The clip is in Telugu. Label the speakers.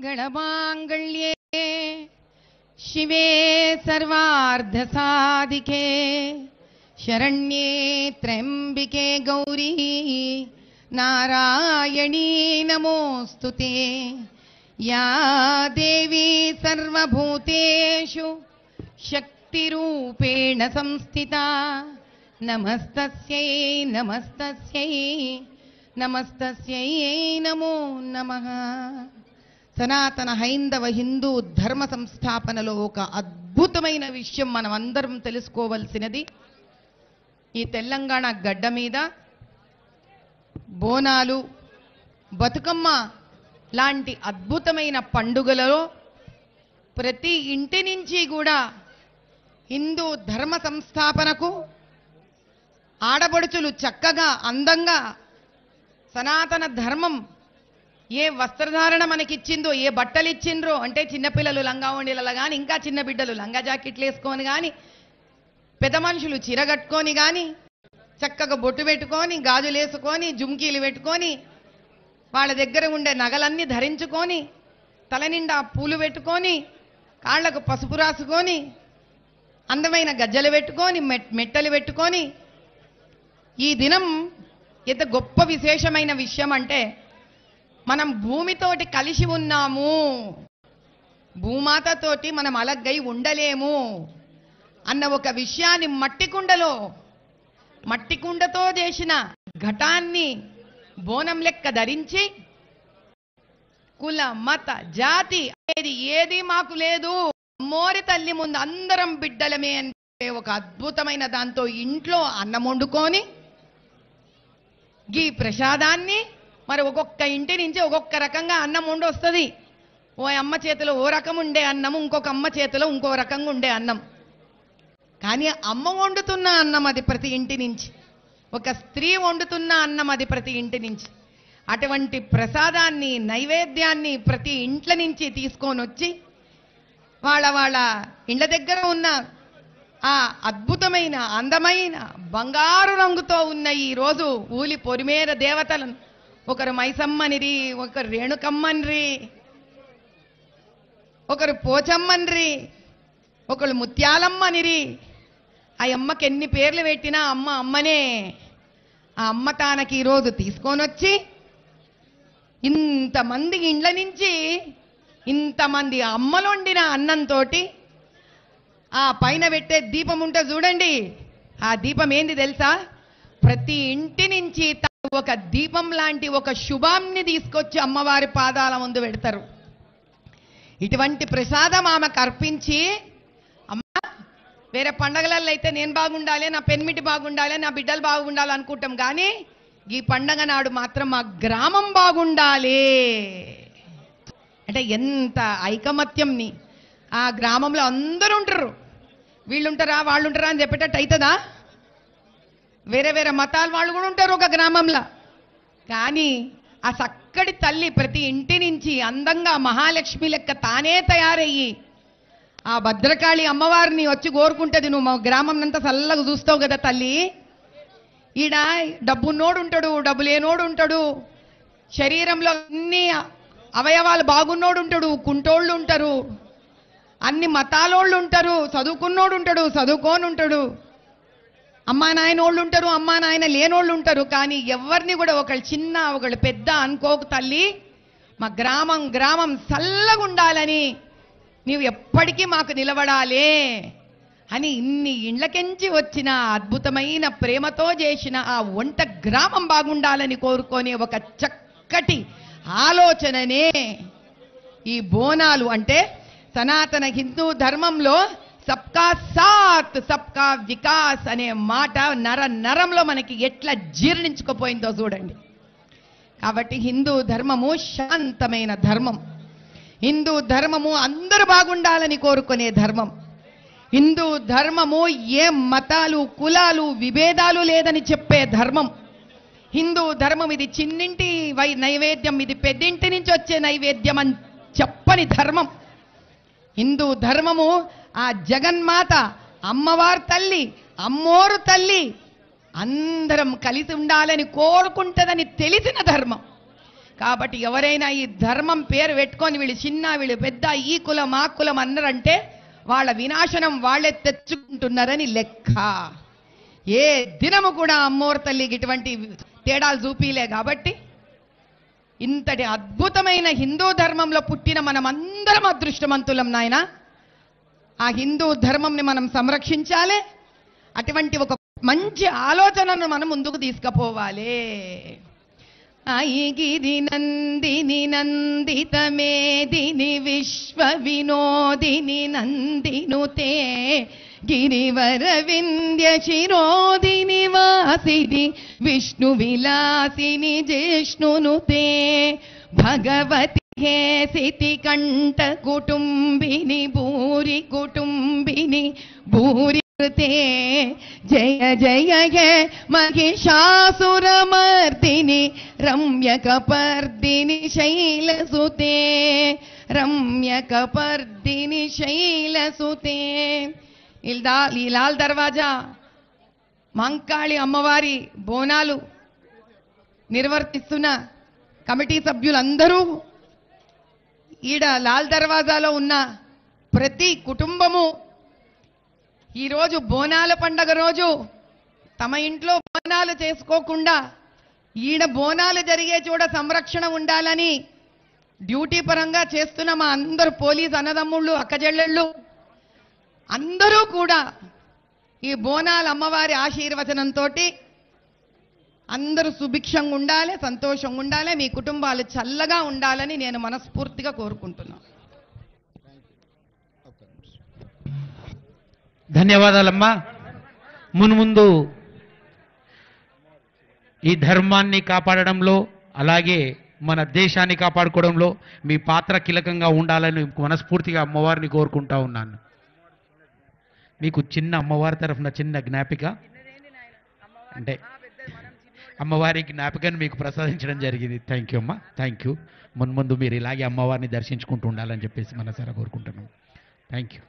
Speaker 1: सर्वमङ्गलमाङ्गल्ये शिवे सर्वार्धसाधिके शरण्ये त्र्यम्बिके गौरी नारायणी नमोस्तुते। या देवी सर्वभूतेषु शक्तिरूपेण संस्थिता नमस्तस्यै नमस्तस्यै नमस्तस्यै नमो नमः। సనాతన హైందవ హిందూ ధర్మ సంస్థాపనలో ఒక అద్భుతమైన విషయం మనం అందరం తెలుసుకోవాల్సినది, ఈ తెలంగాణ గడ్డ మీద బోనాలు, బతుకమ్మ లాంటి అద్భుతమైన పండుగలలో ప్రతి ఇంటి నుంచి కూడా హిందూ ధర్మ సంస్థాపనకు ఆడబడుచులు చక్కగా అందంగా సనాతన ధర్మం ఏ వస్త్రధారణ మనకిచ్చిందో, ఏ బట్టలు ఇచ్చిండ్రో, అంటే చిన్నపిల్లలు లంగా ఓణీలలో కానీ, ఇంకా చిన్న బిడ్డలు లంగా జాకెట్లు వేసుకొని కానీ, పెద్ద మనుషులు చీర కట్టుకొని కానీ, చక్కగా బొట్టు పెట్టుకొని, గాజులు వేసుకొని, జుమ్కీలు పెట్టుకొని, వాళ్ళ దగ్గర ఉండే నగలన్నీ ధరించుకొని, తల నిండా పూలు పెట్టుకొని, కాళ్లకు పసుపు రాసుకొని, అందమైన గజ్జలు పెట్టుకొని, మెట్టలు పెట్టుకొని, ఈ దినం ఎంత గొప్ప విశేషమైన విషయం అంటే మనం భూమితోటి కలిసి ఉన్నాము, భూమాతతోటి మనం అలగ్గై ఉండలేము అన్న ఒక విషయాన్ని మట్టి కుండతో చేసిన ఘటాన్ని బోనం లెక్క ధరించి కుల మత జాతి అనేది ఏది మాకు లేదు, అమ్మోరి తల్లి ముందు అందరం బిడ్డలమే అంటే ఒక అద్భుతమైన దాంతో ఇంట్లో అన్నం వండుకొని ఈ ప్రసాదాన్ని మరి ఒక్కొక్క ఇంటి నుంచి ఒక్కొక్క రకంగా అన్నం వండొస్తుంది. ఓ అమ్మ చేతిలో ఓ రకం ఉండే అన్నం, ఇంకొక అమ్మ చేతిలో ఇంకో రకంగా ఉండే అన్నం. కానీ అమ్మ వండుతున్న అన్నం అది ప్రతి ఇంటి నుంచి, ఒక స్త్రీ వండుతున్న అన్నం అది ప్రతి ఇంటి నుంచి. అటువంటి ప్రసాదాన్ని, నైవేద్యాన్ని ప్రతి ఇంట్ల నుంచి తీసుకొని వచ్చి వాళ్ళ ఇండ్ల దగ్గర ఉన్న ఆ అద్భుతమైన అందమైన బంగారు రంగుతో ఉన్న ఈ రోజు ఊలి పొరిమేర దేవతలను, ఒకరు మైసమ్మనిరి, ఒకరు రేణుకమ్మనిరి, ఒకరు పోచమ్మనిరి, ఒకరు ముత్యాలమ్మనిరి. ఆ అమ్మకి ఎన్ని పేర్లు పెట్టినా అమ్మ అమ్మనే. ఆ అమ్మ తానకి ఈరోజు తీసుకొని వచ్చి ఇంతమంది ఇండ్ల నుంచి ఇంతమంది అమ్మలొండిన అన్నంతో ఆ పైన పెట్టే దీపం ఉంటే చూడండి, ఆ దీపం ఏంది తెలుసా? ప్రతి ఇంటి నుంచి ఒక దీపం లాంటి ఒక శుభాన్ని తీసుకొచ్చి అమ్మవారి పాదాల ముందు పెడతారు. ఇటువంటి ప్రసాదం ఆమెకు అర్పించి, అమ్మ వేరే పండగలలో అయితే నేను బాగుండాలి, నా పెన్మిటి బాగుండాలి, నా బిడ్డలు బాగుండాలి అనుకుంటాం, కానీ ఈ పండగ నాడు మాత్రం మా గ్రామం బాగుండాలి అంటే ఎంత ఐకమత్యంని. ఆ గ్రామంలో అందరూ ఉంటారు, వీళ్ళుంటారా వాళ్ళుంటారా అని చెప్పేటట్టు అవుతుందా? వేరే వేరే మతాల వాళ్ళు కూడా ఉంటారు ఒక గ్రామంలో. కానీ ఆ చక్కటి తల్లి ప్రతి ఇంటి నుంచి అందంగా మహాలక్ష్మి లెక్క తానే తయారయ్యి ఆ భద్రకాళి అమ్మవారిని వచ్చి కోరుకుంటుంది, నువ్వు మా గ్రామం అంతా చల్లగా చూస్తావు కదా తల్లి. ఈడ డబ్బున్నోడు ఉంటాడు, డబ్బు లేనోడు ఉంటాడు, శరీరంలో అన్ని అవయవాలు బాగున్నోడు ఉంటాడు, కుంటోళ్ళు ఉంటారు, అన్ని మతాలోళ్ళు ఉంటారు, చదువుకున్నోడు ఉంటాడు, చదువుకోని ఉంటాడు, అమ్మా నాయనోళ్ళు ఉంటారు, అమ్మా నాయన లేనోళ్ళు ఉంటారు. కానీ ఎవరిని కూడా ఒకళ్ళు చిన్న ఒకళ్ళు పెద్ద అనుకోకు తల్లి, మా గ్రామం చల్లగా ఉండాలని, నీవు ఎప్పటికీ మాకు నిలబడాలే అని ఇన్ని ఇండ్లకెంచి వచ్చిన అద్భుతమైన ప్రేమతో చేసిన ఆ వంట గ్రామం బాగుండాలని కోరుకునే ఒక చక్కటి ఆలోచననే ఈ బోనాలు. అంటే సనాతన హిందూ ధర్మంలో సబ్కా సాత్ సబ్కా వికాస్ అనే మాట నరంలో మనకి ఎట్లా జీర్ణించుకుపోయిందో చూడండి. కాబట్టి హిందూ ధర్మము శాంతమైన ధర్మం, హిందూ ధర్మము అందరూ బాగుండాలని కోరుకునే ధర్మం. హిందూ ధర్మము ఏ మతాలు కులాలు విభేదాలు లేదని చెప్పే ధర్మం. హిందూ ధర్మం ఇది చిన్నింటి నైవేద్యం, ఇది పెద్దింటి నుంచి వచ్చే నైవేద్యం అని చెప్పని ధర్మం. హిందూ ధర్మము ఆ జగన్మాత అమ్మవారి తల్లి, అమ్మోరు తల్లి అందరం కలిసి ఉండాలని కోరుకుంటదని తెలిసిన ధర్మం. కాబట్టి ఎవరైనా ఈ ధర్మం పేరు పెట్టుకొని వీళ్ళు చిన్న వీళ్ళు పెద్ద ఈ కులం ఆ కులం అన్నారంటే వాళ్ళ వినాశనం వాళ్ళే తెచ్చుకుంటున్నారని లెక్క. ఏ దినము కూడా అమ్మోరు తల్లికి ఇటువంటి తేడాలు చూపిలే. కాబట్టి ఇంతటి అద్భుతమైన హిందూ ధర్మంలో పుట్టిన మనం అందరం అదృష్టవంతులం నాయన. ఆ హిందూ ధర్మంని మనం సంరక్షించాలి. అటువంటి ఒక మంచి ఆలోచనను మనం ముందుకు తీసుకుపోవాలి. ఐగిరి నందిని నందిత మేదిని విశ్వ వినోదిని నందినుతే గిరివర వింధ్య శిరోదిని వాసిని విష్ణు విలాసిని జిష్ణునుతే భగవతి హేసితి కంఠ కుటుంబిని భూరి కుటుంబిని భూరి జయ జయ హే మహిషాసురమర్దిని రమ్యకపర్దిని శైలసుతే రమ్యకపర్దిని శైలసుతే. ఈ లాల్ దర్వాజా మంకాళి అమ్మవారి బోనాలు నిర్వర్తిస్తున్న కమిటీ సభ్యులందరూ ఈడ లాల్ దర్వాజాలో ఉన్న ప్రతి కుటుంబము ఈరోజు బోనాల పండగ రోజు తమ ఇంట్లో బోనాలు చేసుకోకుండా ఈడ బోనాలు జరిగే చోట సంరక్షణ ఉండాలని డ్యూటీ పరంగా చేస్తున్న మా అందరు పోలీస్ అన్నదమ్ముళ్ళు అక్కజెల్లెళ్ళు అందరూ కూడా ఈ బోనాల అమ్మవారి ఆశీర్వచనంతో అందరూ సుభిక్షంగా ఉండాలి, సంతోషంగా ఉండాలి, మీ కుటుంబాలు చల్లగా ఉండాలని నేను మనస్ఫూర్తిగా కోరుకుంటున్నాను.
Speaker 2: ధన్యవాదాలమ్మా. మున్ముందు ఈ ధర్మాన్ని కాపాడడంలో అలాగే మన దేశాన్ని కాపాడుకోవడంలో మీ పాత్ర కీలకంగా ఉండాలని మనస్ఫూర్తిగా అమ్మవారిని కోరుకుంటా ఉన్నాను. మీకు చిన్న అమ్మవారి తరఫున చిన్న జ్ఞాపిక అంటే అమ్మవారి జ్ఞాపికను మీకు ప్రసాదించడం జరిగింది. థ్యాంక్ యూ అమ్మా, థ్యాంక్ యూ. మున్ముందు మీరు ఇలాగే అమ్మవారిని దర్శించుకుంటూ ఉండాలని చెప్పేసి మనసారా కోరుకుంటున్నాం. Thank you.